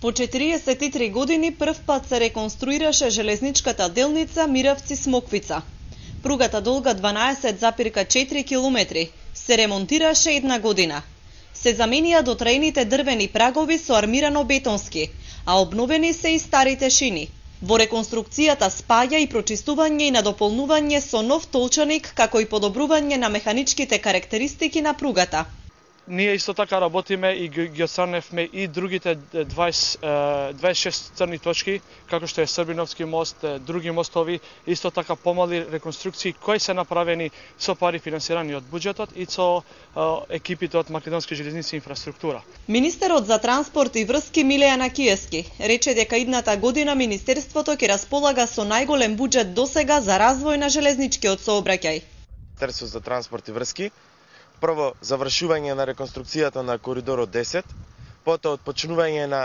По 43 години прв пат се реконструираше железничката делница Миравци-Смоквица. Пругата долга 12,4 км се ремонтираше една година. Се заменија дотраените дрвени прагови со армирано-бетонски, а обновени се и старите шини. Во реконструкцијата спаја и прочистување и надополнување со нов толчаник, како и подобрување на механичките карактеристики на пругата. Ние исто така работиме и ги отстраневме и другите 26 црни точки, како што е Србиновски мост, други мостови, исто така помали реконструкции кои се направени со пари финансирани од буџетот и со екипите од Македонски железници инфраструктура. Министерот за транспорт и врски Милејана Киески рече дека идната година Министерството ќе располага со најголем буџет досега за развој на железничкиот сообраќај. Министерство за транспорт и врски прво завршување на реконструкцијата на коридорот 10, потоа отпочнување на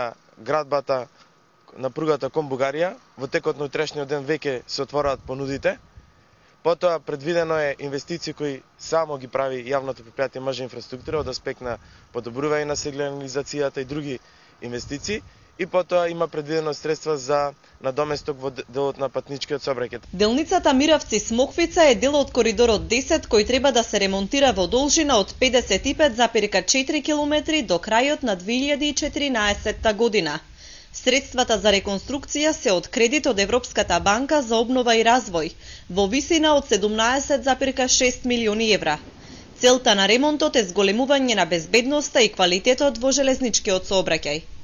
градбата на пругата кон Бугарија, во текот на утрешниот ден веќе се отвораат понудите. Потоа предвидено е инвестиции кои само ги прави јавното предпријатие МЖ инфраструктура од аспект на подобрување на сигнализацијата и други инвестиции. И потоа има предвидено средства за надоместок во делот на патничкиот сообраќај. Делницата Миравци-Смоквица е дел од коридорот 10 кој треба да се ремонтира во должина од 55,4 км до крајот на 2014 година. Средствата за реконструкција се од кредит од Европската банка за обнова и развој во висина од 17,6 милиони евра. Целта на ремонтот е зголемување на безбедноста и квалитетот во железничкиот сообраќај.